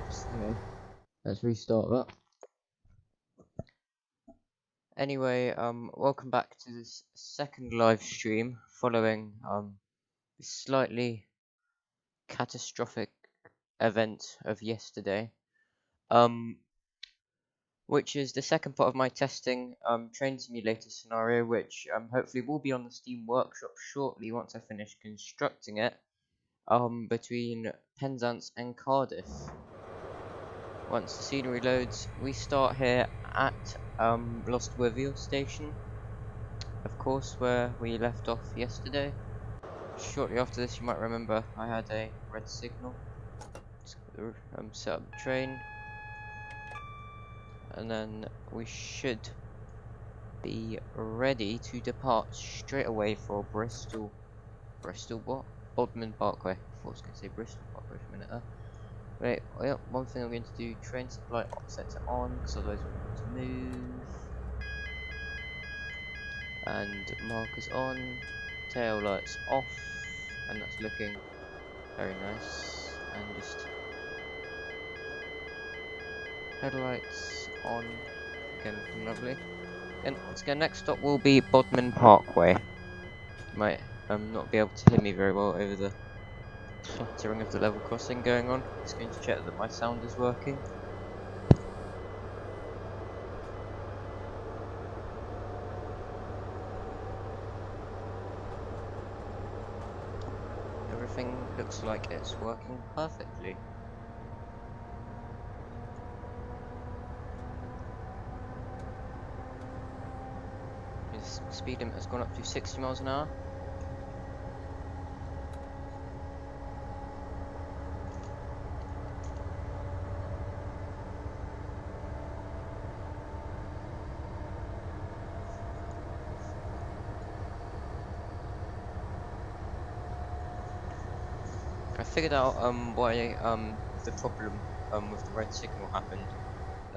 Anyway, let's restart that. Anyway, welcome back to this second live stream following this slightly catastrophic event of yesterday. Which is the second part of my testing train simulator scenario, which hopefully will be on the Steam Workshop shortly once I finish constructing it. Between Penzance and Cardiff. Once the scenery loads, we start here at Lostwithiel station, of course, where we left off yesterday. Shortly after this, you might remember I had a red signal. Set up the train, and then we should be ready to depart straight away for Bristol what? Bodmin Parkway. I thought I was going to say Bristol Parkway for a minute there. Right, well, one thing I'm going to do, train supply offsets on, because otherwise we're going to move. And markers on, tail lights off, and that's looking very nice. And just headlights on, again looking lovely. And once again, next stop will be Bodmin Parkway. You might not be able to hear me very well over the clattering of the level crossing going on. Just going to check that my sound is working. Everything looks like it's working perfectly. His speed limit has gone up to 60 miles an hour. I figured out why the problem with the red signal happened.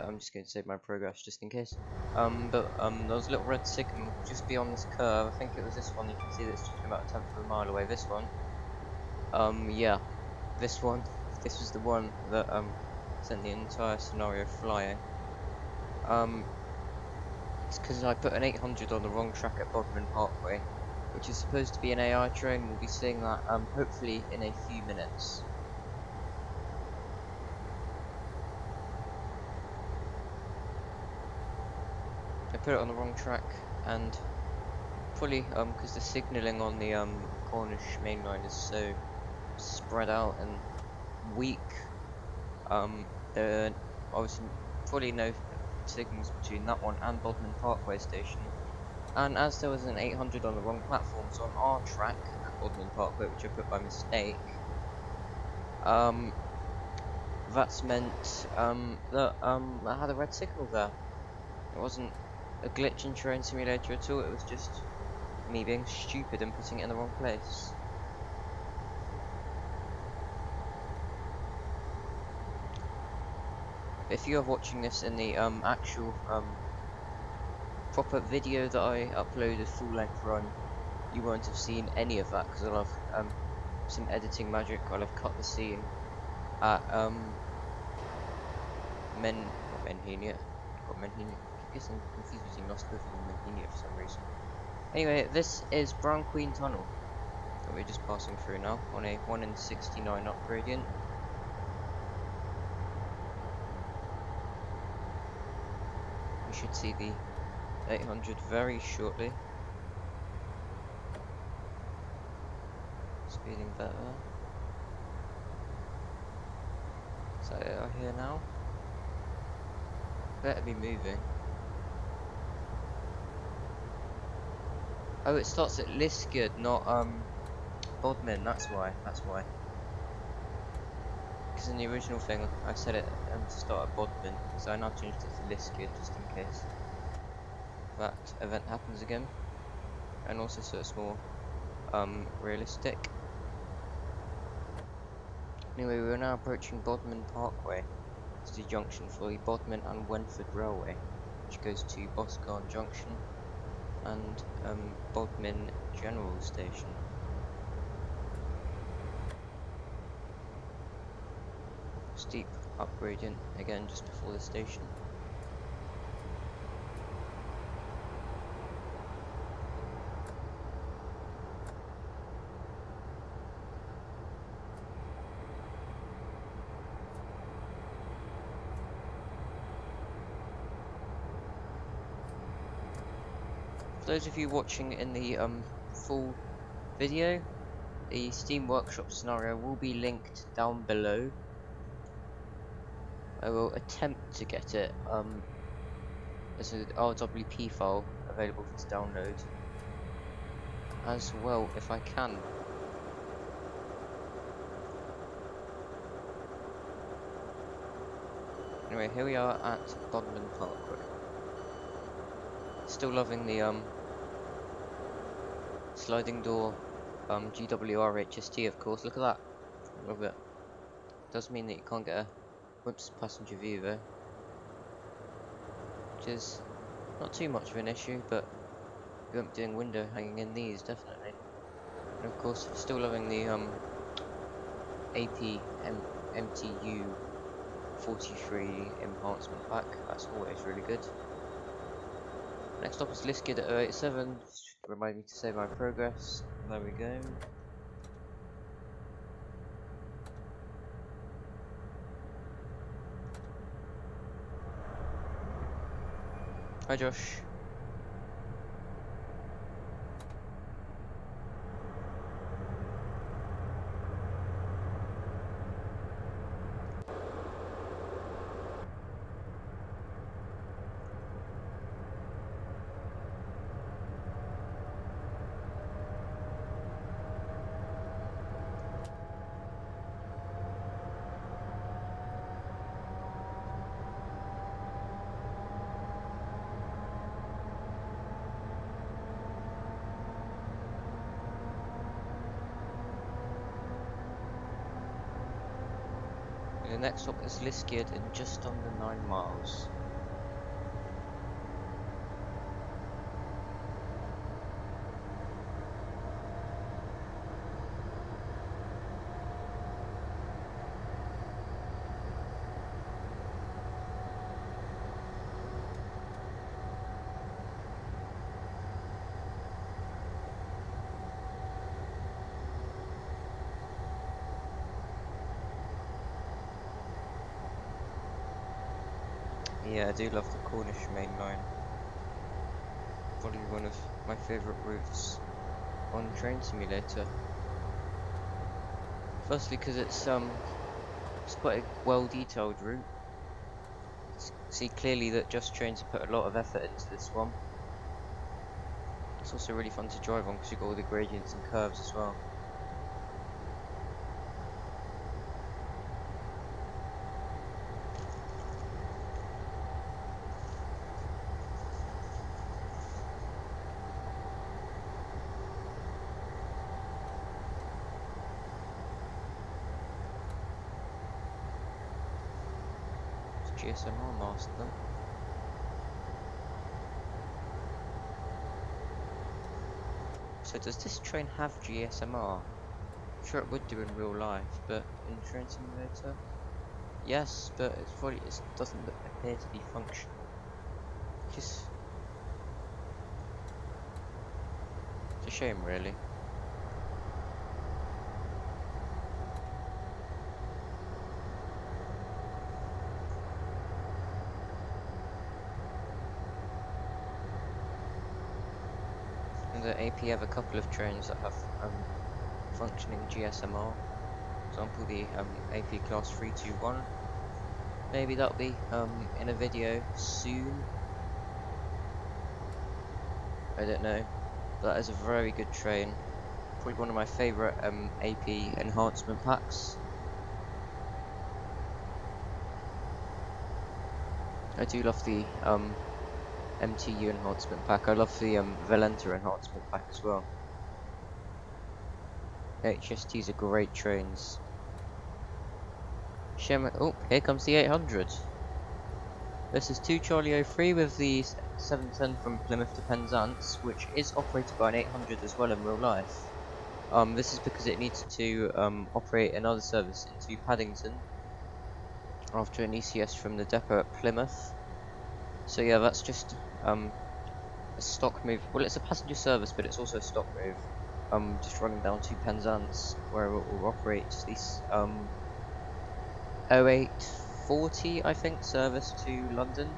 I'm just going to save my progress just in case. There was a little red signal just beyond this curve. I think it was this one. You can see that's just about a tenth of a mile away. This one. Yeah, this one. This was the one that sent the entire scenario flying. It's because I put an 800 on the wrong track at Bodmin Parkway, which is supposed to be an AI train. We'll be seeing that hopefully in a few minutes. I put it on the wrong track, and fully because the signalling on the Cornish main line is so spread out and weak. There are obviously fully no signals between that one and Bodmin Parkway station. And as there was an 800 on the wrong platforms on our track at Bodmin Parkway, which I put by mistake, that's meant that I had a red signal there. It wasn't a glitch in Train Simulator at all, it was just me being stupid and putting it in the wrong place. If you are watching this in the actual proper video that I uploaded full length run, you won't have seen any of that because I'll have some editing magic. I'll have cut the scene at Menhenia. I guess I'm confused between Lostwithiel and Menhenia for some reason. Anyway, this is Brown Queen Tunnel that we're just passing through now on a 1 in 69 up gradient. We should see the 800 very shortly. Speeding better. So I hear now. Better be moving. Oh, it starts at Liskeard, not Bodmin. That's why. Because in the original thing, I said it to start at Bodmin, so I now changed it to Liskeard just in case that event happens again, and also so it's more realistic. Anyway, we are now approaching Bodmin Parkway. It's the junction for the Bodmin and Wenford Railway, which goes to Boscarn Junction and Bodmin General Station. steep up gradient again just before the station. For those of you watching in the full video, the Steam Workshop scenario will be linked down below. I will attempt to get it as an RWP file available for download as well if I can. Anyway, here we are at Bodmin Parkway. Still loving the sliding door GWR HST, of course. Look at that. Love it. Does mean that you can't get a passenger view though, which is not too much of an issue, but you won't be doing window hanging in these, definitely. And of course, still loving the MTU 43 enhancement pack. That's always really good. Next stop is Listed at 087. Just remind me to save my progress. There we go. Hi Josh. The next stop is Listed in just under 9 miles. Yeah, I do love the Cornish main line. Probably one of my favourite routes on Train Simulator. Firstly, because it's quite a well-detailed route. See clearly that JustTrains have put a lot of effort into this one. It's also really fun to drive on because you've got all the gradients and curves as well. GSMR master. So does this train have GSMR? I'm sure it would do in real life, but in Train Simulator? Yes, but it doesn't appear to be functional. It's a shame, really. The AP have a couple of trains that have functioning GSMR. For example, the AP Class 321. Maybe that'll be in a video soon. I don't know. That is a very good train. Probably one of my favourite AP enhancement packs. I do love the MTU enhancement pack. I love the Valenta enhancement pack as well. HSTs are great trains. Oh, here comes the 800. This is 2 Charlie 03 with the 710 from Plymouth to Penzance, which is operated by an 800 as well in real life. This is because it needs to operate another service into Paddington. after an ECS from the depot at Plymouth. So yeah, that's just a stock move. Well, it's a passenger service, but it's also a stock move. Just running down to Penzance, where it will operate this 0840, I think, service to London.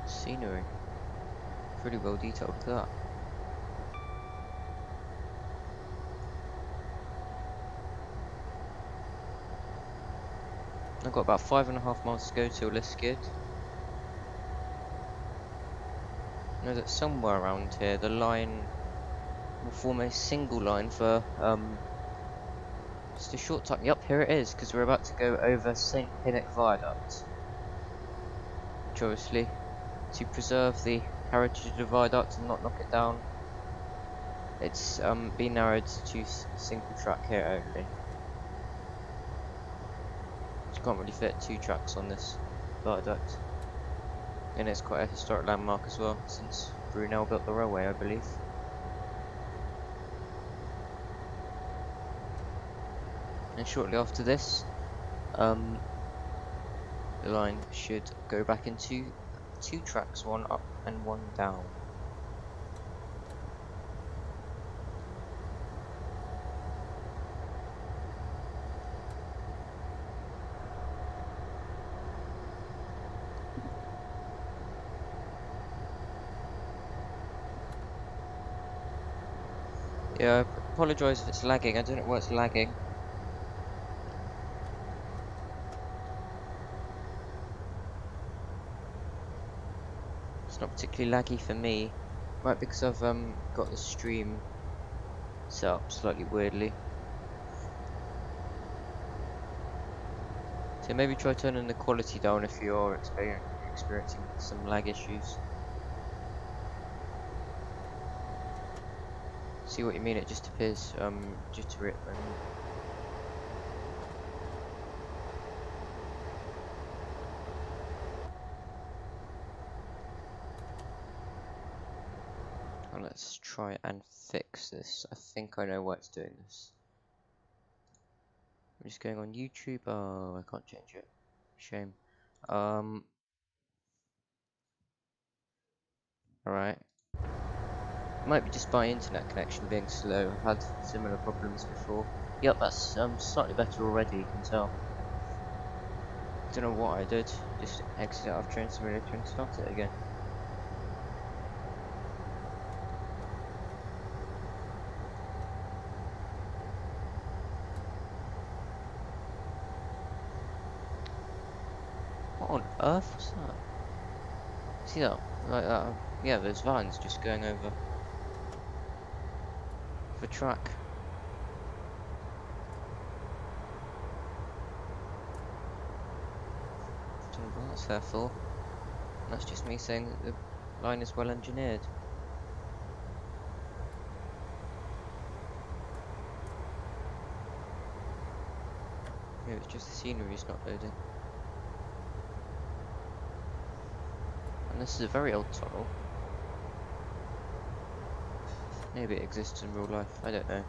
Scenery. Pretty well detailed, look at that. I've got about 5.5 miles to go till Reskin. I know that somewhere around here the line will form a single line for just a short time. Yep, here it is, because we're about to go over St. Pinnock Viaduct. Which obviously, to preserve the heritage of the viaduct and not knock it down, it's been narrowed to single track here only. You can't really fit 2 tracks on this viaduct. And it's quite a historic landmark as well, since Brunel built the railway, I believe. And shortly after this, the line should go back into 2 tracks, 1 up and 1 down. Yeah, I apologise if it's lagging. I don't know why it's lagging. It's not particularly laggy for me. Might be because I've got the stream set up slightly weirdly. So maybe try turning the quality down if you're experiencing some lag issues. See what you mean, it just appears jittery at the moment. Well, let's try and fix this. I think I know why it's doing this. I'm just going on YouTube. Oh, I can't change it. Shame. Alright. Might be just my internet connection being slow. I've had similar problems before. Yep, that's slightly better already, you can tell. Don't know what I did. Just exit out of Train Simulator and start it again. What on earth was that? See that? Like that? Yeah, there's vans just going over the track. Don't know what that's there for. That's just me saying that the line is well engineered. Maybe it's just the scenery is not loading. And this is a very old tunnel. Maybe it exists in real life, I don't know.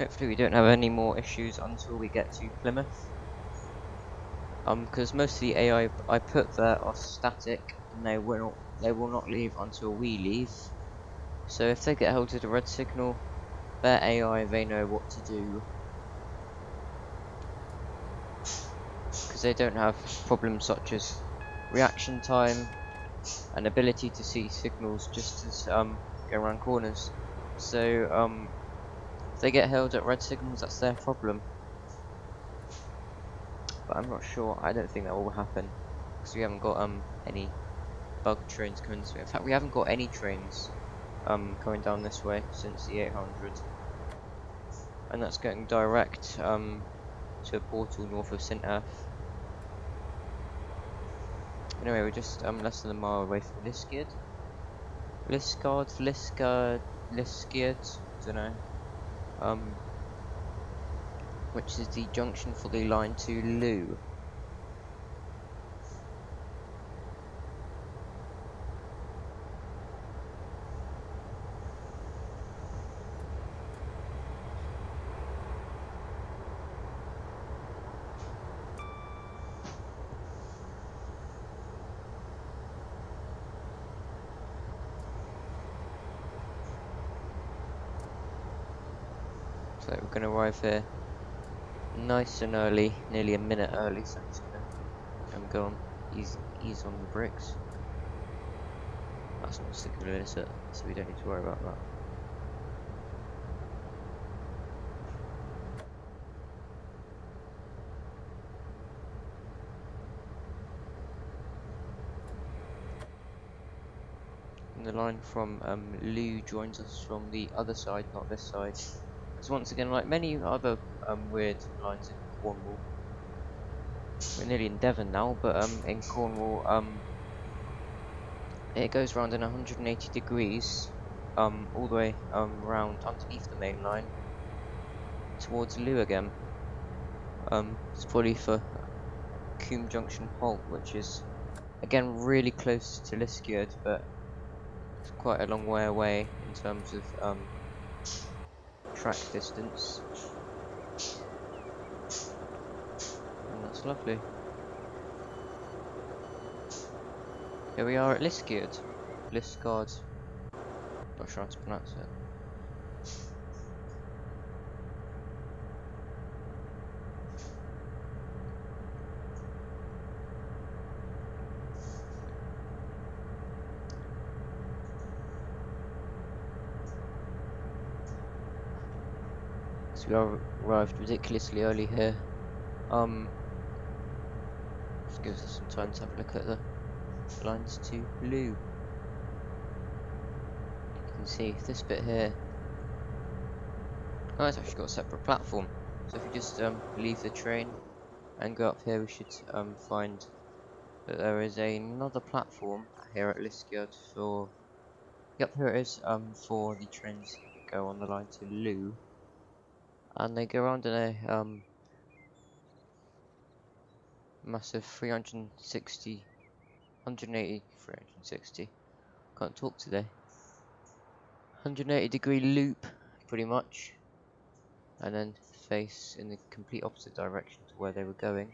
Hopefully we don't have any more issues until we get to Plymouth. Because most of the AI I put there are static, and they will not leave until we leave. So if they get held to the red signal, their AI, they know what to do. Because they don't have problems such as reaction time and ability to see signals just as go around corners. So if they get held at red signals, that's their problem. But I'm not sure. I don't think that will happen because we haven't got any bug trains coming this way. In fact, we haven't got any trains coming down this way since the 800, and that's going direct to a portal north of St. Earth. Anyway, we're just less than a mile away from Liskeard. Liskeard, don't know. Which is the junction for the line to Loo. So we're going to arrive here nice and early, nearly a minute early, so I'm just going to go on, ease on the brakes. That's not signal, is it? So we don't need to worry about that. And the line from Loo joins us from the other side, not this side. Because once again, like many other weird lines in Cornwall, we're nearly in Devon now, but in Cornwall, it goes around in 180 degrees, all the way round underneath the main line towards Loo again. It's probably for Coombe Junction Halt, which is again really close to Liskeard, but it's quite a long way away in terms of track distance. And that's lovely. Here we are at Liskeard. Liskeard. Not sure how to pronounce it. So we arrived ridiculously early here. Just gives us some time to have a look at the lines to Loo. You can see this bit here. Oh, it's actually got a separate platform. So if you just leave the train and go up here, we should find that there is another platform here at Liskeard for. Yep, here it is. For the trains that go on the line to Loo, and they go around in a massive 360, 180, 360. Can't talk today. 180 degree loop, pretty much, and then face in the complete opposite direction to where they were going.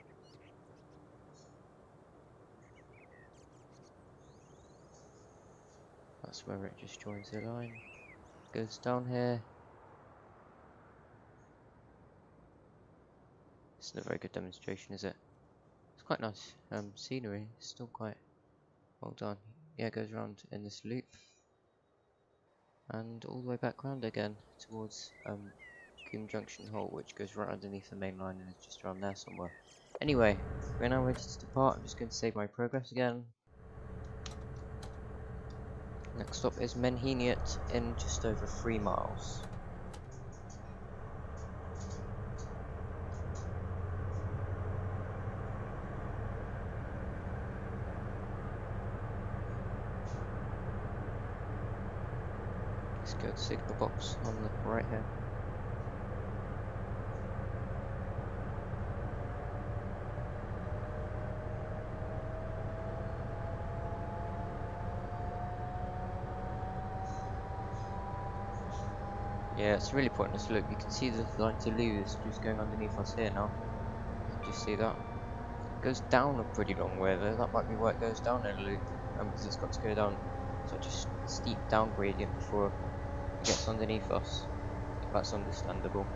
That's where it just joins the line. Goes down here. It's not a very good demonstration, is it? It's quite nice scenery. It's still quite well done. Yeah, it goes around in this loop and all the way back round again towards Coombe Junction Halt, which goes right underneath the main line and is just around there somewhere. Anyway, we're now ready to depart. I'm just going to save my progress again. Next stop is Menheniot in just over 3 miles. Let's go to signal box on the right here. Yeah, it's a really pointless loop. You can see the line to lose just going underneath us here now. You can just see that. It goes down a pretty long way though. That might be why it goes down in a loop. Because it's got to go down such a steep down gradient before it gets underneath us. That's understandable.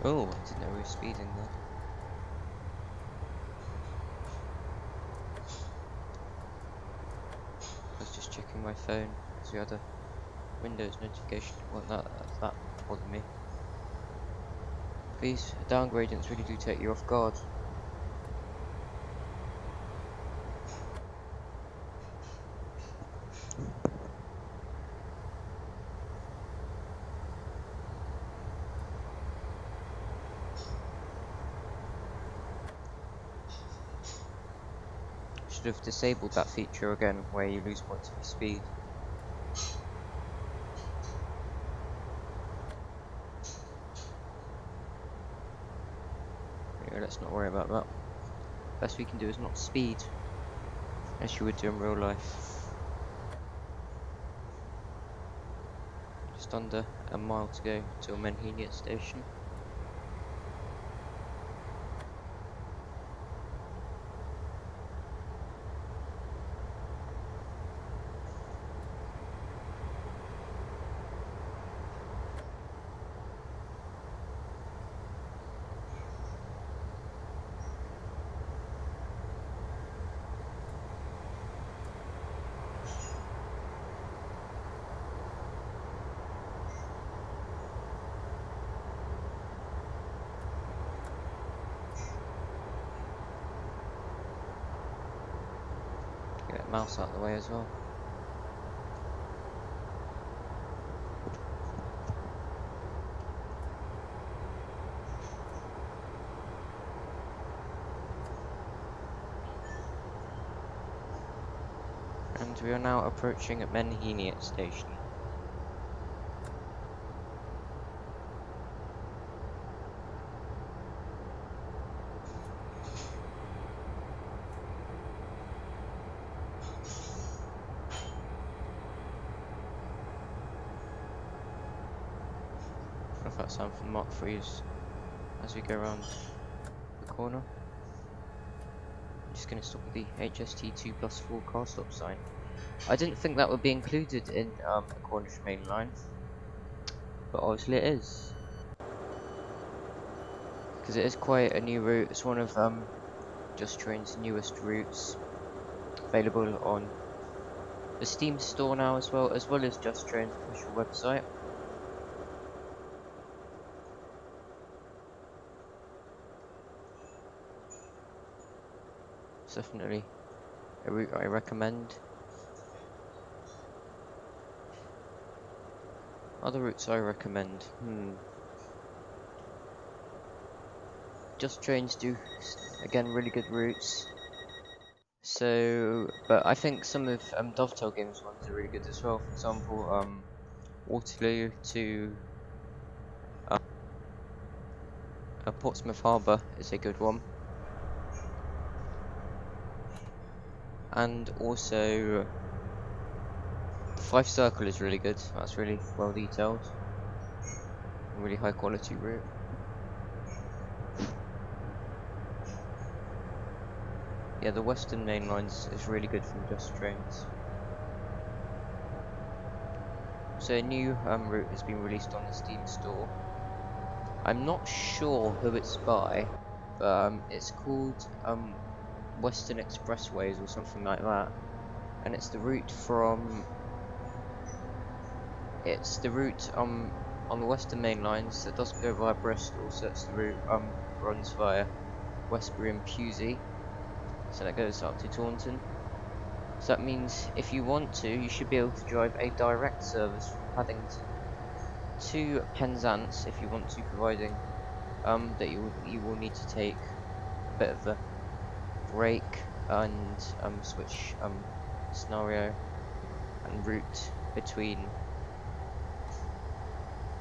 Oh, I didn't know we were speeding there. I was just checking my phone because we had a Windows notification. Well, that bothered me. These down gradients really do take you off guard. Should have disabled that feature again where you lose points for speed. Anyway, let's not worry about that. Best we can do is not speed, as you would do in real life. Just under a mile to go to Menheniot station. Get mouse out of the way as well. And we are now approaching Menheniot station. I don't know if that's something Mark 3's as we go around the corner. I'm just going to stop with the HST2+4 car stop sign. I didn't think that would be included in the Cornish main line, but obviously it is. Because it is quite a new route. It's one of JustTrains' newest routes, available on the Steam store now as well as JustTrains' official website. It's definitely a route I recommend. Other routes I recommend. JustTrains do, again, really good routes. So, but I think some of Dovetail Games ones are really good as well. For example, Waterloo to Portsmouth Harbour is a good one. And also, the Fife Circle is really good. That's really well detailed. Really high quality route. Yeah, the Western Main Lines is really good from JustTrains. So a new route has been released on the Steam store. I'm not sure who it's by, It's called Western Expressways or something like that, and it's the route on the Western Main Lines that doesn't go via Bristol, so it's the route runs via Westbury and Pewsey, so that goes up to Taunton. So that means if you want to, you should be able to drive a direct service from Paddington to Penzance if you want to, providing that you will need to take a bit of a break and switch scenario and route between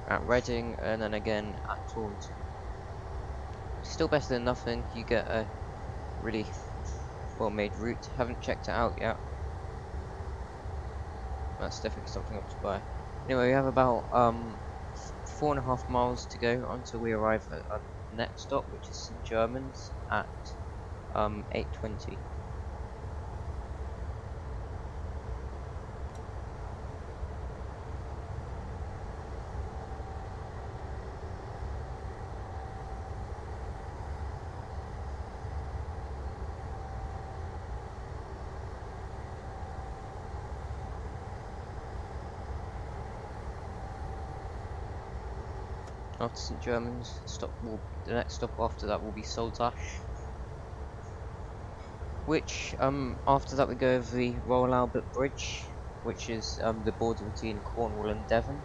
at Reading and then again at Taunton. Still better than nothing. You get a really well made route. Haven't checked it out yet. That's definitely something up to buy. Anyway, we have about 4.5 miles to go until we arrive at our next stop, which is St Germans at 8:20. After St Germans, the next stop after that will be Saltash, which after that we go over the Royal Albert Bridge, which is the border between Cornwall and Devon.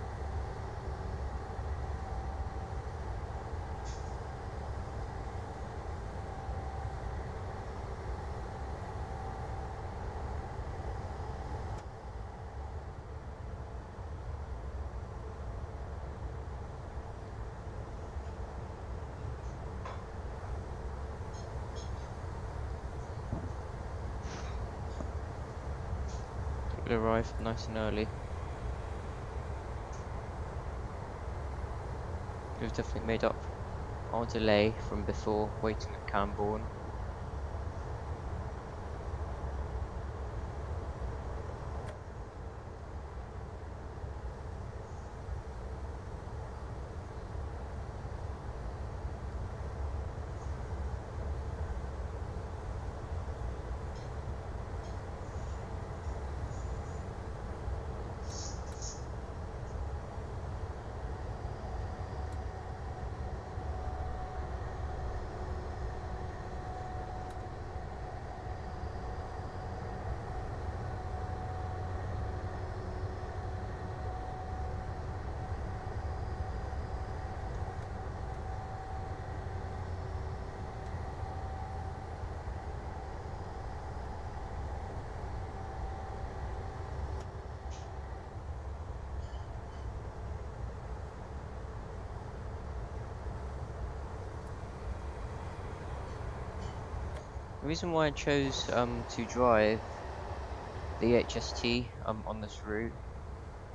We arrive nice and early. We've definitely made up our delay from before waiting at Camborne. The reason why I chose to drive the HST on this route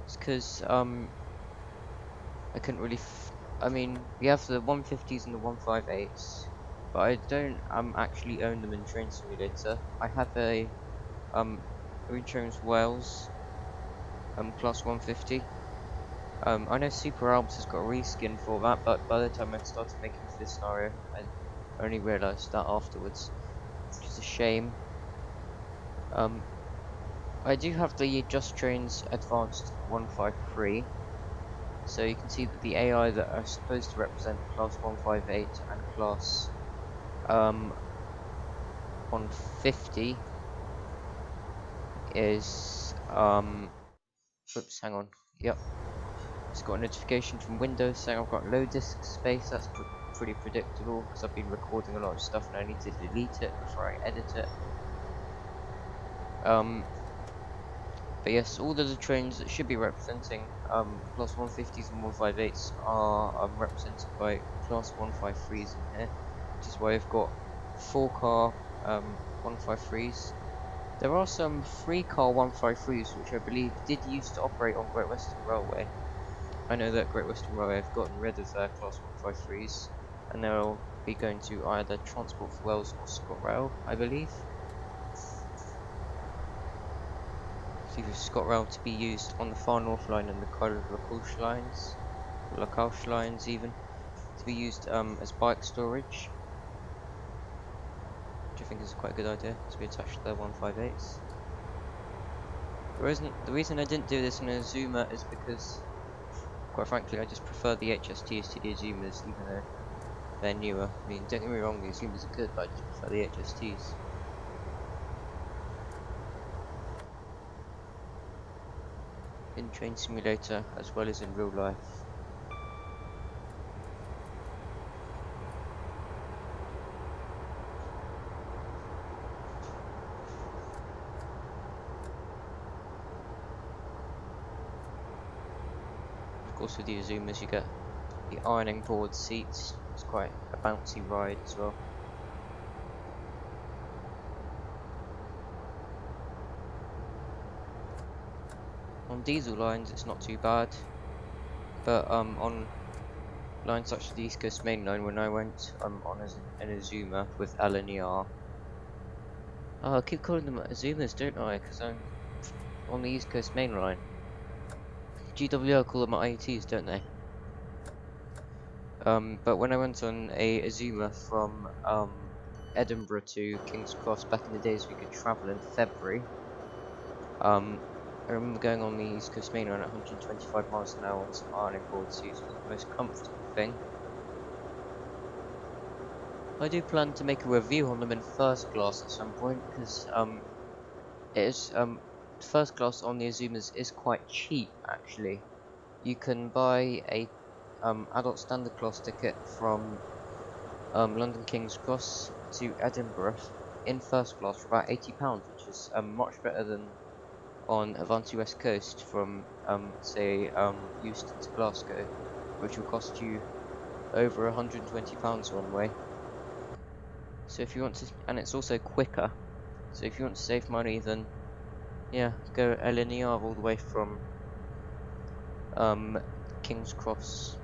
is because I couldn't really I mean, we have the 150s and the 158s, but I don't actually own them in Train Simulator. I have a JustTrains Wales Class 150. I know Superalbs has got a reskin for that, but by the time I started making for this scenario, I only realised that afterwards, which is a shame. I do have the JustTrains Advanced 153, so you can see that the AI that are supposed to represent Class 158 and Class 150 is oops, hang on. Yep. Just got a notification from Windows saying I've got low disk space. That's pretty predictable because I've been recording a lot of stuff and I need to delete it before I edit it. But yes, all of the trains that should be representing Class 150s and 158s are represented by Class 153s in here, which is why I've got 4-car 153s. There are some 3-car 153s which I believe did used to operate on Great Western Railway. I know that Great Western Railway have gotten rid of their Class 153s, and they'll be going to either Transport for Wales or ScotRail, I believe. Either ScotRail to be used on the Far North Line and the Cardiff lines even, to be used as bike storage. actually think is quite a good idea to be attached to their 158s. The reason I didn't do this in a Zoomer is because, quite frankly, I just prefer the HSTs to the Azumers, even though they're newer. I mean, don't get me wrong, the Azumers are good, but I just prefer the HSTs. In Train Simulator, as well as in real life. Of course, with the Azumers, you get the ironing board seats. It's quite a bouncy ride as well. On diesel lines, it's not too bad, but on lines such as the East Coast Main Line, when I went on an Azuma with AlanThomsonSim. Oh, I keep calling them Azumas, don't I? Because I'm on the East Coast Main Line. GWL call them IETs, don't they? But when I went on a Azuma from Edinburgh to King's Cross back in the days we could travel in February, I remember going on the East Coast Main Line at 125 miles an hour on some ironing board seats. Was the most comfortable thing. I do plan to make a review on them in first class at some point, because first class on the Azumas is quite cheap actually. You can buy a adult standard class ticket from London King's Cross to Edinburgh in first class for about £80, which is much better than on Avanti West Coast from say Euston to Glasgow, which will cost you over £120 one way. So if you want to, and it's also quicker, so if you want to save money, then yeah, go LNER all the way from King's Cross.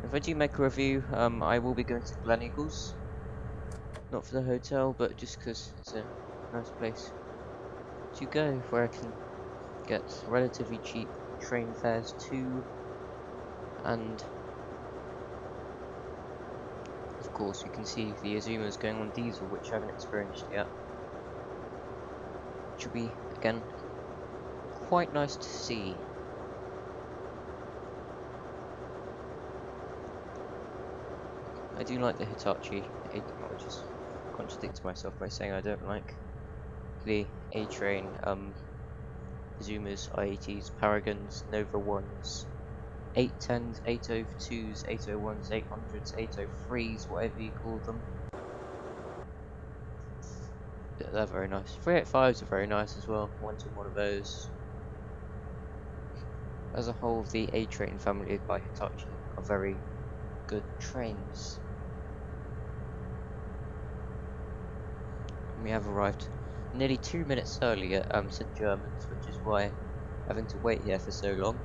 If I do make a review, I will be going to Gleneagles, not for the hotel, but just because it's a nice place to go, where I can get relatively cheap train fares to, and of course you can see the Azumas going on diesel, which I haven't experienced yet, which will be, again, quite nice to see. I do like the Hitachi, I'll just contradict myself by saying I don't like the A-Train, Azumas, IETs, Paragons, Nova 1s, 810s, 802s, 801s, 800s, 803s, whatever you call them. Yeah, they're very nice. 385s are very nice as well, went on one of those. As a whole, the A-Train family by Hitachi are very good trains. We have arrived nearly 2 minutes early at St. Germans, which is why having to wait here for so long.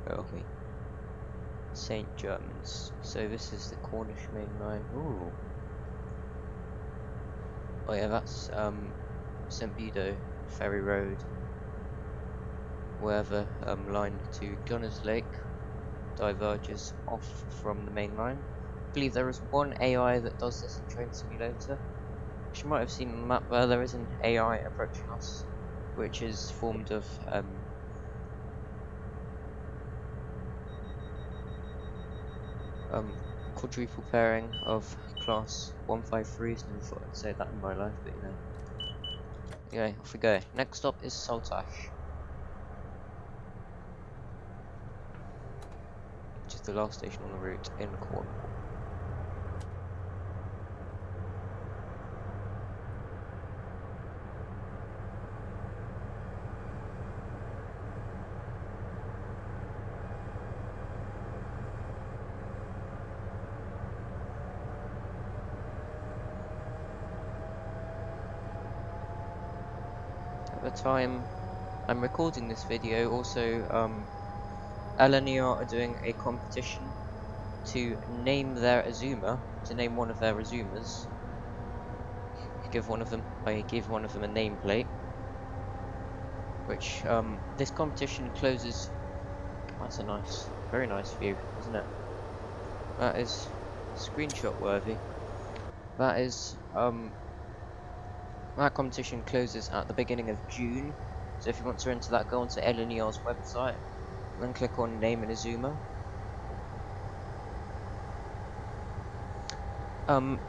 Oh me. St. Germans. So this is the Cornish Main Line. Ooh. Oh yeah, that's St. Bedo Ferry Road. Where the line to Gunners Lake diverges off from the main line. I believe there is one AI that does this in Train Simulator, which you might have seen on the map where there is an AI approaching us, which is formed of quadruple pairing of class 153s. Never thought I'd say that in my life, but you know. Anyway, off we go. Next stop is Saltash, which is the last station on the route in Cornwall. At the time I'm recording this video, also AlanThomsonSim are doing a competition to name their Azuma, to name one of their Azumas. I give one of them a nameplate, which this competition closes. That's a nice, very nice view, isn't it? That is screenshot worthy. That is that competition closes at the beginning of June. So if you want to enter that, go onto LNER's website, and then click on Name in Azuma.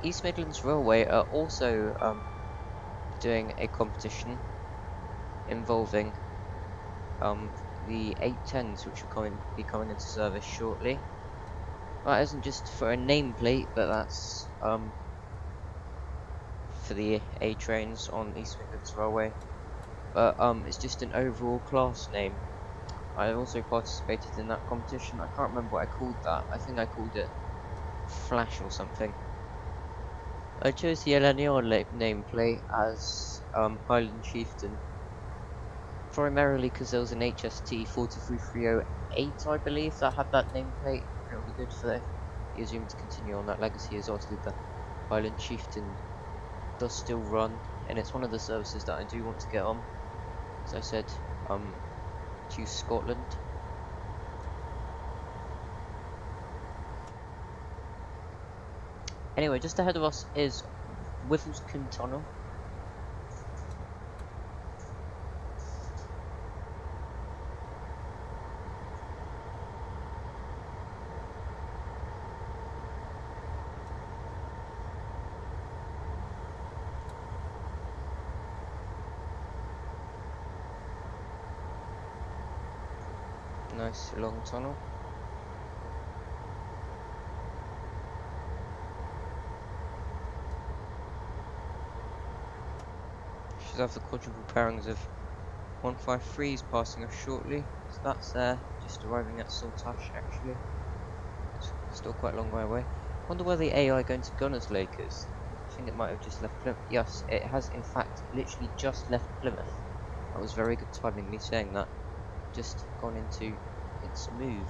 East Midlands Railway are also doing a competition involving the 810s, which will be coming into service shortly. That isn't just for a nameplate, but that's for the A trains on East Midlands Railway. But it's just an overall class name. I also participated in that competition. I can't remember what I called that. I think I called it Flash or something. I chose the LNER nameplate as Highland Chieftain, primarily because there was an HST 43308, I believe, that had that nameplate. It would be good for the Azuma to continue on that legacy, as obviously the Highland Chieftain does still run, and it's one of the services that I do want to get on. As I said, to Scotland. Anyway, just ahead of us is Withielscombe Tunnel. Nice long tunnel. Should have the quadruple pairings of 153s passing us shortly. So that's just arriving at Saltash actually. It's still quite a long way away. Wonder where the AI going to Gunners Lakers. I think it might have just left Plymouth. Yes, it has in fact literally just left Plymouth. That was very good timing, me saying that. Just gone into its move.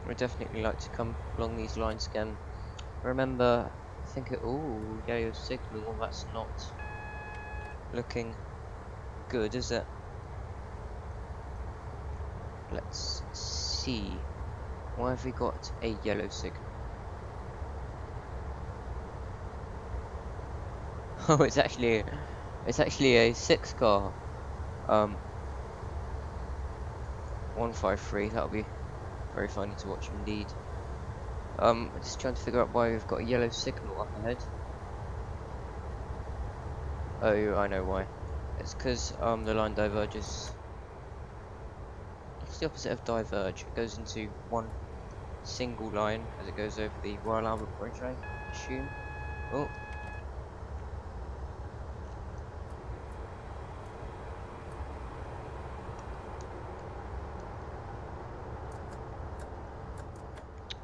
I would definitely like to come along these lines again. Remember, I think it. Ooh, yellow signal. Well, that's not looking good, is it? Let's see. Why have we got a yellow signal? Oh, it's actually a 6-car. 153. That'll be very funny to watch indeed. Just trying to figure out why we've got a yellow signal up ahead. Oh, I know why. It's because the line diverges. It's the opposite of diverge. It goes into one single line as it goes over the Royal Albert Bridge, I assume. Oh.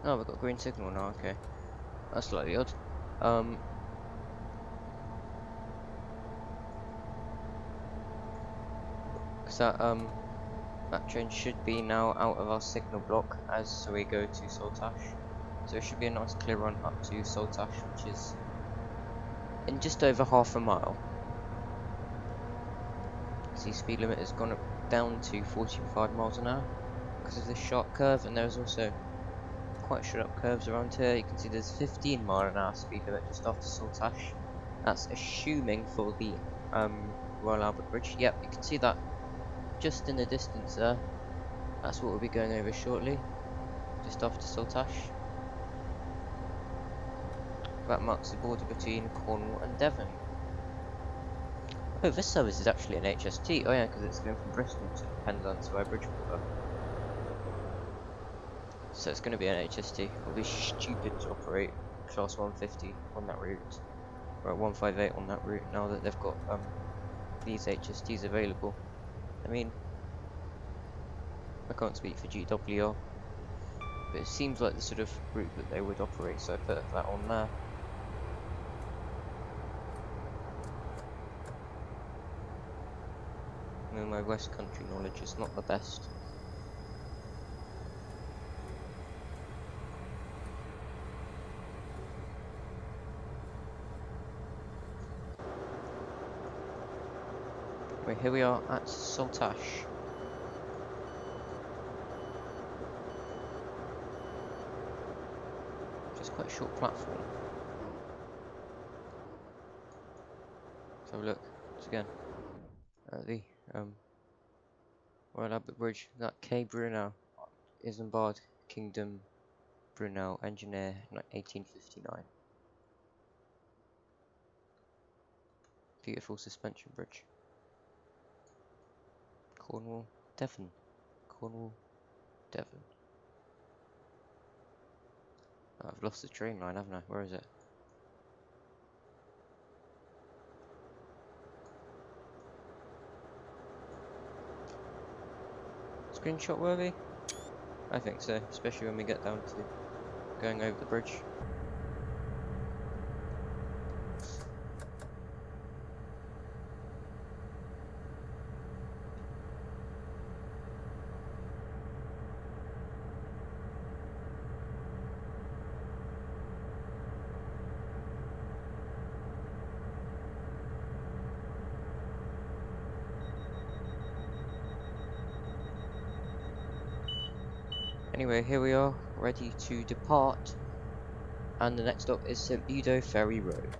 Oh, we've got a green signal now, okay. That's slightly odd. Because that train should be now out of our signal block as we go to Saltash. So it should be a nice clear run up to Saltash, which is in just over half a mile. See, speed limit has gone up down to 45 miles an hour because of this sharp curve, and there's also quite sharp curves around here. You can see there's 15 mile an hour speed limit just after Saltash. That's assuming for the Royal Albert Bridge. Yep, you can see that just in the distance there. That's what we'll be going over shortly, just after Saltash. That marks the border between Cornwall and Devon. Oh, this service is actually an HST. Oh yeah, because it's going from Bristol to Penzance via Bridgewater. So it's going to be an HST. It will be stupid to operate Class 150 on that route, or 158 on that route, now that they've got these HSTs available. I mean, I can't speak for GWR, but it seems like the sort of route that they would operate, so I put that on there. No, my West Country knowledge is not the best. Right, here we are at Saltash. Just quite a short platform. Let's have a look once again at the Royal Albert Bridge. That K. Brunel, Isambard Kingdom, Brunel, engineer, 1859. Beautiful suspension bridge. Cornwall, Devon. Cornwall, Devon. Oh, I've lost the train line, haven't I? Where is it? Screenshot worthy? I think so, especially when we get down to going over the bridge. Anyway, here we are, ready to depart, and the next stop is St. Budo Ferry Road.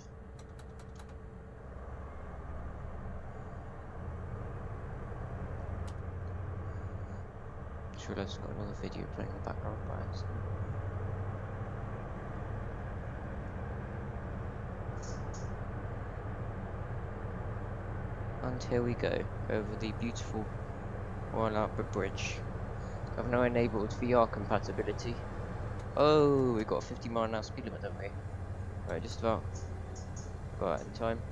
Just realised I've got another video playing in the background by accident. And here we go, over the beautiful Royal Albert Bridge. I've now enabled VR compatibility. Oh, we've got a 50-mile-an-hour speed limit, haven't we? Right, just about got that in time.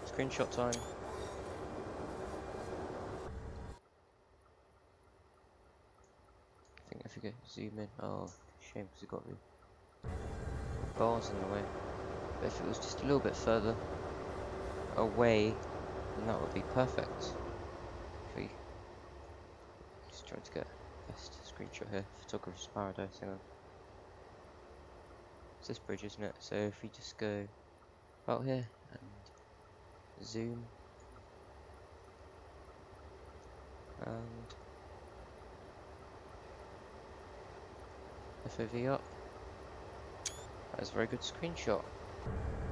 Screenshot time. If we could zoom in, oh, shame because we've got the bars in the way. But if it was just a little bit further away, then that would be perfect. If we just trying to get the best screenshot here, photographer's paradise. Hang on, it's this bridge, isn't it? So if we just go out here and zoom, and FOV up. That is a very good screenshot.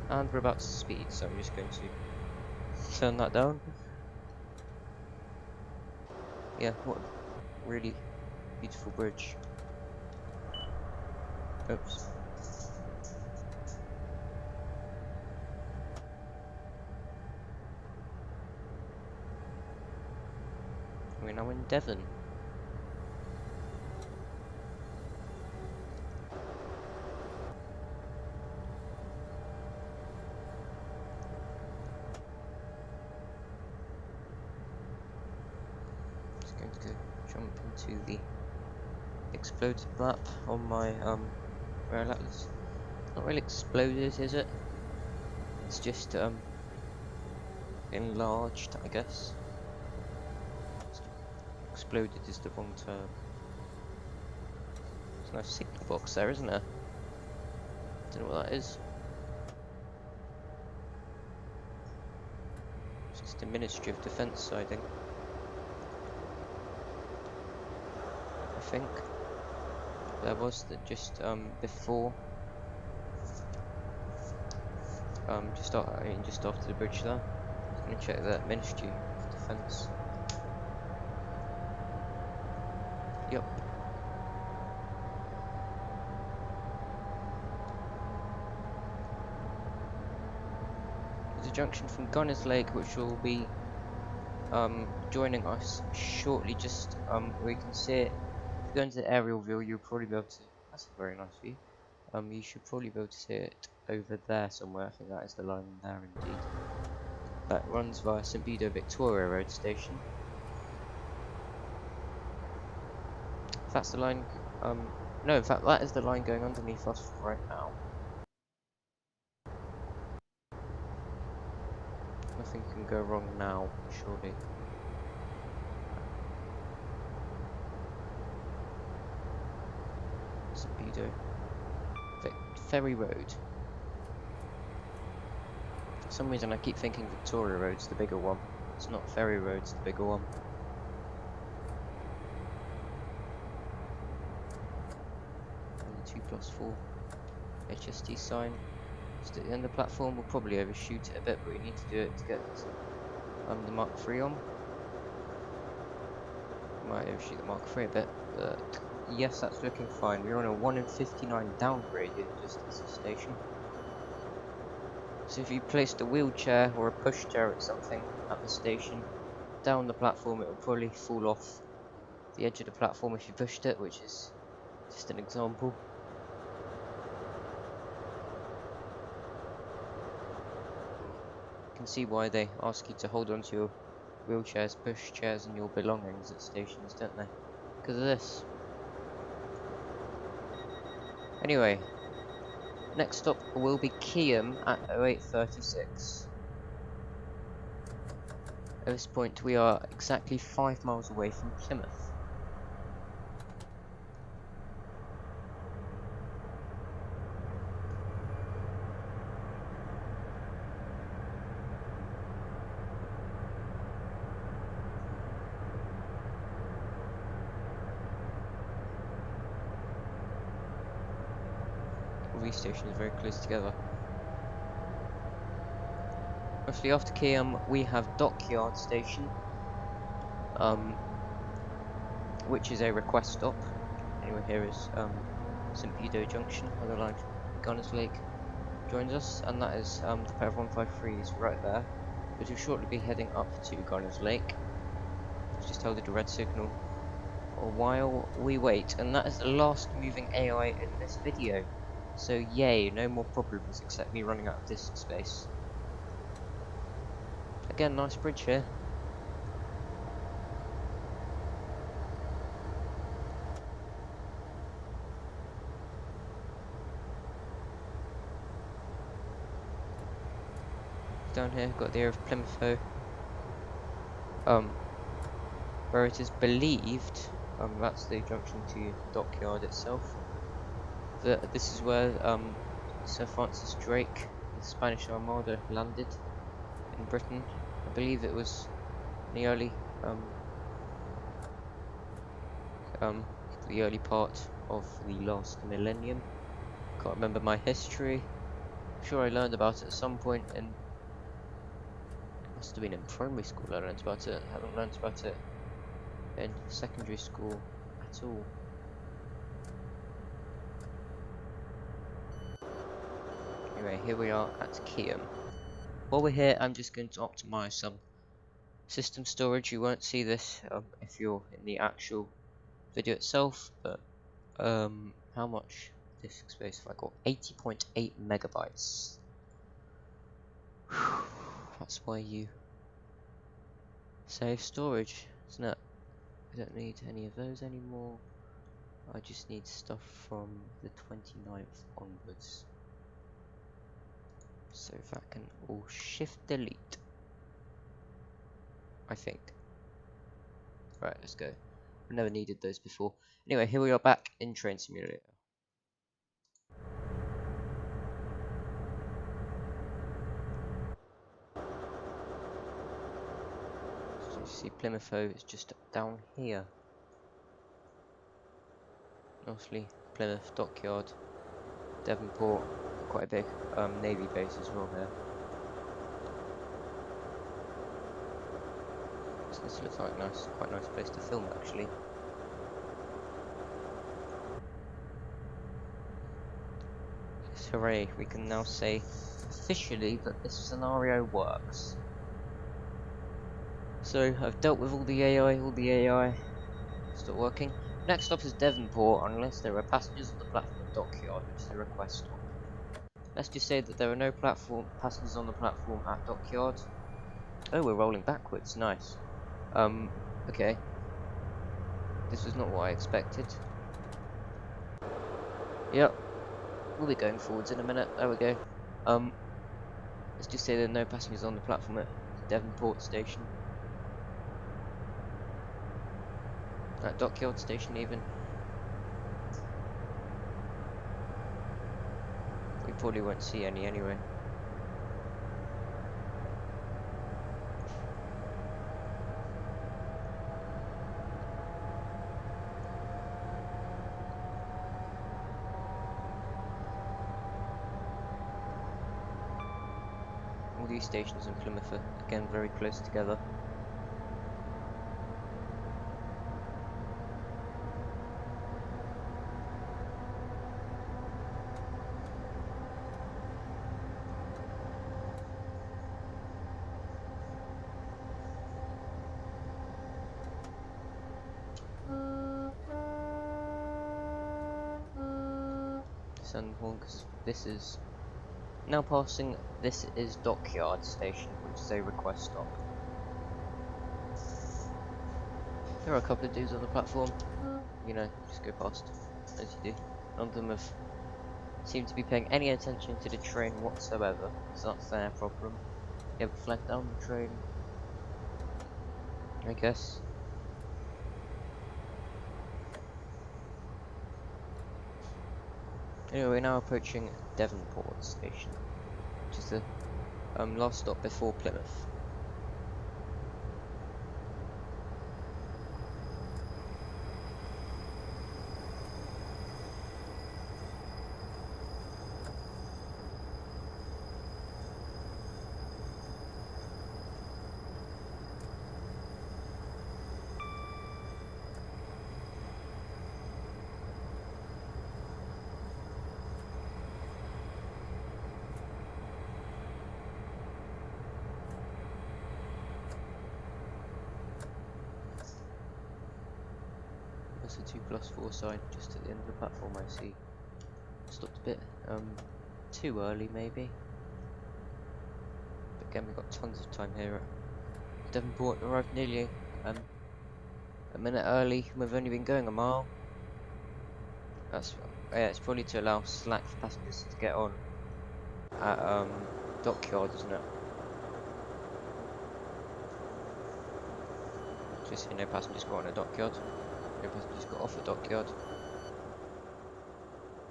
And we're about to speed, so I'm just going to turn that down. Yeah, what a really beautiful bridge. Oops. We're now in Devon. Jump into the exploded map on my Rail Atlas. Not really exploded, is it? It's just enlarged, I guess. Exploded is the wrong term. There's no signal box there, isn't there? Don't know what that is. It's just a Ministry of Defence siding. I think there was that just before, just after the bridge there. I'm gonna check that Ministry of Defence. Yep. There's a junction from Gunners Lake which will be joining us shortly. Just we can see it. Go into the aerial view, you'll probably be able to. That's a very nice view. You should probably be able to see it over there somewhere. I think that is the line there indeed. That runs via St. Budo Victoria Road Station. That's the line, no, in fact, that is the line going underneath us right now. Nothing can go wrong now, surely. Speedo. Ferry Road. For some reason I keep thinking Victoria Road's the bigger one. It's not Ferry Road's the bigger one. And the 2+4 HST sign. Just at the end of the platform, we'll probably overshoot it a bit, but we need to do it to get the Mark III on. Might overshoot the Mark III a bit, but yes, that's looking fine. We're on a 1 in 59 downgrade here, just as a station. So if you placed a wheelchair or a pushchair at something at the station, down the platform, it will probably fall off the edge of the platform if you pushed it, which is just an example. You can see why they ask you to hold on to your wheelchairs, pushchairs and your belongings at stations, don't they? Because of this. Anyway, next stop will be Keyham at 08:36. At this point we are exactly 5 miles away from Plymouth. All these stations are very close together. Mostly after Keyham we have Dockyard Station, which is a request stop. Anyway, here is St Pedo Junction, where the line Gunners Lake joins us, and that is the pair of 153s right there, which will shortly be heading up to Gunners Lake. It's just held at a red signal while we wait, and that is the last moving AI in this video. So yay, no more problems except me running out of disk space. Again, nice bridge here. Down here, got the area of Plymouth, where it is believed, that's the junction to Dockyard itself. This is where Sir Francis Drake, the Spanish Armada, landed in Britain. I believe it was in the early part of the last millennium. Can't remember my history. I'm sure I learned about it at some point in, must have been in primary school I learned about it. I haven't learned about it in secondary school at all. Anyway, here we are at Keyham. While we're here, I'm just going to optimize some system storage. You won't see this if you're in the actual video itself, but how much disk space have I got? 80.8 megabytes. That's why you save storage, isn't it? I don't need any of those anymore. I just need stuff from the 29th onwards. So if I can all shift delete, I think. Right, let's go. I've never needed those before. Anyway, here we are back in Train Simulator. So you see Plymouth is just down here. Mostly Plymouth, Dockyard, Devonport, quite a big Navy base as well here. So this looks like quite a nice place to film actually. Yes, hooray, we can now say officially that this scenario works. So I've dealt with all the AI, still working. Next stop is Devonport, unless there are passengers on the platform at Dockyard, which is a request stop. Let's just say that there are no passengers on the platform at Dockyard. Oh, we're rolling backwards, nice. Okay. This was not what I expected. Yep, we'll be going forwards in a minute. There we go. Let's just say there are no passengers on the platform at Devonport station. At Dockyard station even. We probably won't see any anyway. All these stations in Plymouth are again very close together. Horn, because this is now passing. This is Dockyard station, which is a request stop. There are a couple of dudes on the platform. You know, just go past as you do. None of them have seemed to be paying any attention to the train whatsoever, so that's their problem. They have flagged down the train, I guess. Anyway, we're now approaching Devonport station, which is the last stop before Plymouth. There's a 2+4 sign just at the end of the platform. I see. Stopped a bit too early maybe, but again we've got tons of time here at Devonport. Arrived nearly a minute early. We've only been going a mile. That's yeah, it's probably to allow slack for passengers to get on at Dockyard, isn't it? Just so no passengers got on at Dockyard. No passengers got off at Dockyard.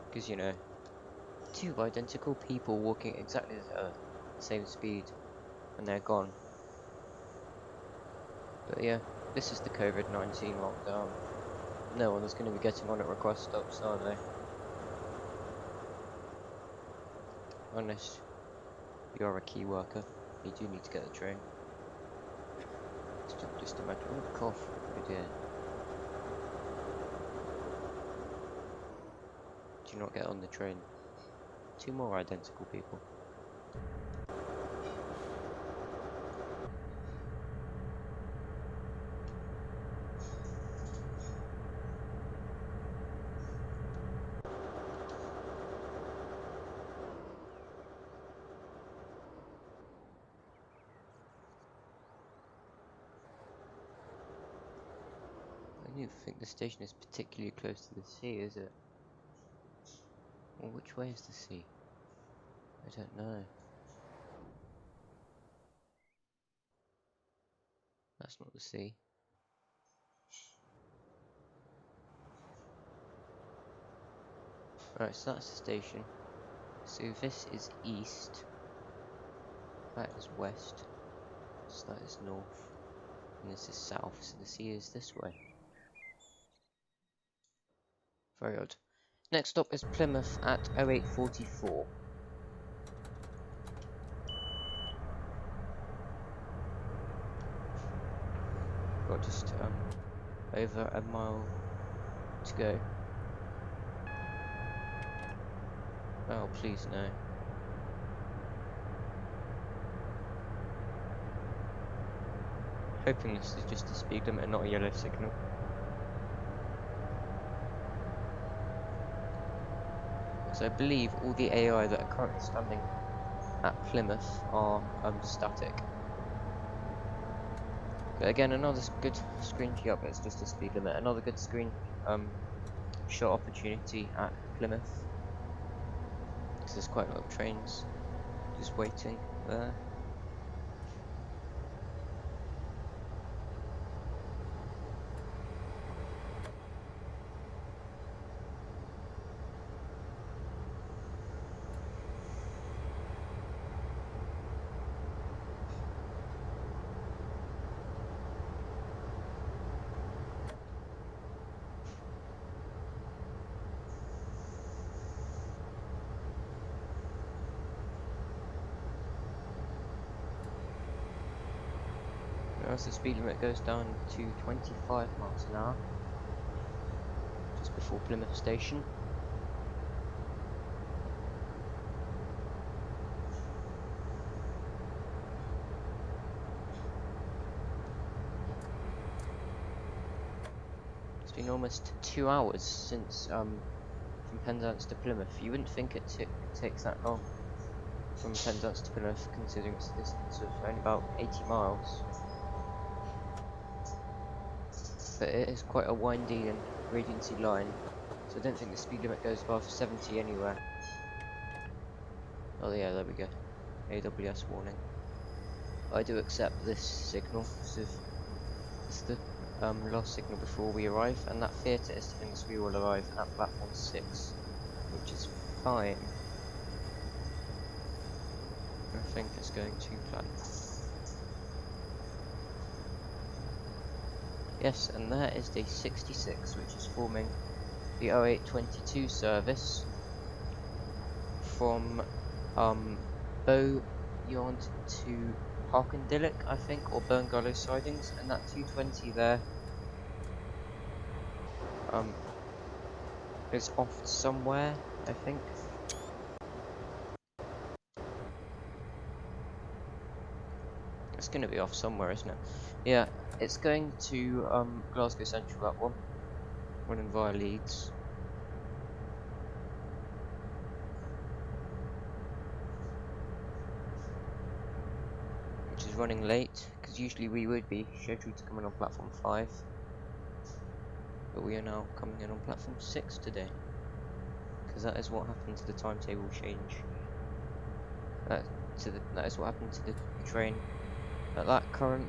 Because, you know, two identical people walking exactly the same speed and they're gone. But yeah, this is the COVID-19 lockdown. No one is going to be getting on at request stops, are they? Unless you're a key worker, you do need to get the train. It's just imagine. Oh, cough. Oh dear. Do not get on the train. Two more identical people. I don't think the station is particularly close to the sea, is it? Well, which way is the sea? I don't know. That's not the sea. Right, so that's the station. So this is east. That is west. So that is north. And this is south. So the sea is this way. Very odd. Next stop is Plymouth at 08:44. Got just over a mile to go. Oh, please no. Hoping this is just a speed limit and not a yellow signal. So I believe all the AI that are currently standing at Plymouth are static. But again, another good screen shot, but it's just a speed limit. Another good screen shot opportunity at Plymouth. because there's quite a lot of trains just waiting there. As the speed limit goes down to 25 miles an hour, just before Plymouth station. It's been almost 2 hours since from Penzance to Plymouth. You wouldn't think it takes that long from Penzance to Plymouth, considering it's a distance of only about 80 miles. But it is quite a windy and gradienty line, so I don't think the speed limit goes above 70 anywhere. Oh yeah, there we go. AWS warning. I do accept this signal, so it's the last signal before we arrive, and that theatre is telling us we will arrive at platform 6, which is fine. I think it's going to plan. Yes, and there is day 66, which is forming the 0822 service from Bowyard to Harkendillock, I think, or Burngallow sidings, and that 220 there is off somewhere, I think. It's going to be off somewhere, isn't it? Yeah, it's going to Glasgow Central, that one, running via Leeds. Which is running late, because usually we would be scheduled to come in on platform 5. But we are now coming in on platform 6 today. Because that is what happened to the timetable change. That is what happened to the train. At that current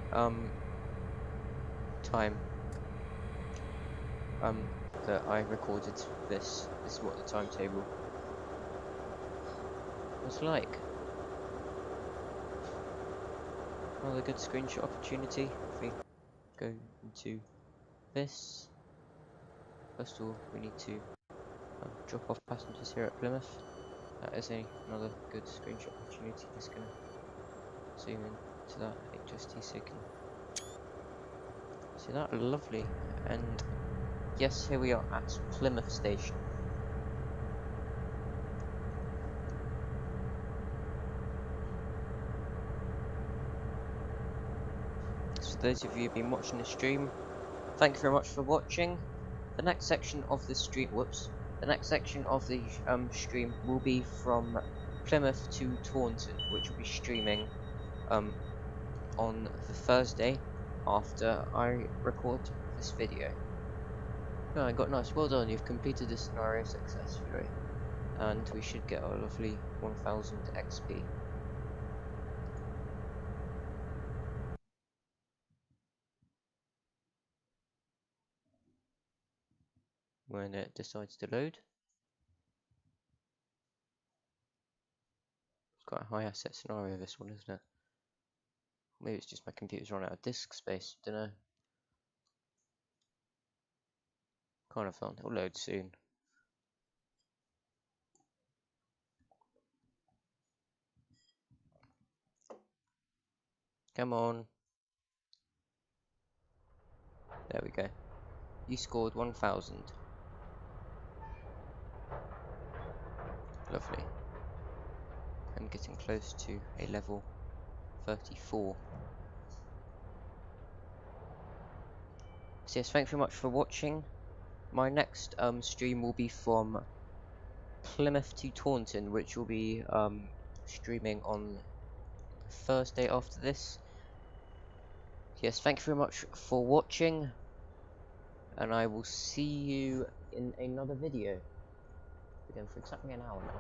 time that I recorded this is what the timetable was like. Another good screenshot opportunity. If we go into this, first of all we need to drop off passengers here at Plymouth. That is another good screenshot opportunity. Just gonna zoom in to that HST so you can see that. Lovely. And yes, here we are at Plymouth station. So those of you who've been watching the stream, thank you very much for watching. The next section of the stream, the next section of the stream will be from Plymouth to Taunton, which will be streaming on the Thursday after I record this video. Oh, I got nice. Well done, you've completed this scenario successfully, and we should get our lovely 1000 XP. When it decides to load. It's quite a high asset scenario, this one, isn't it? Maybe it's just my computer's run out of disk space, dunno. Kind of fun. It'll load soon. Come on. There we go. You scored 1000. Lovely. I'm getting close to a level 34. So yes, thanks very much for watching. My next stream will be from Plymouth to Taunton, which will be streaming on Thursday after this. Yes, thank you very much for watching, and I will see you in another video. Again for exactly an hour now.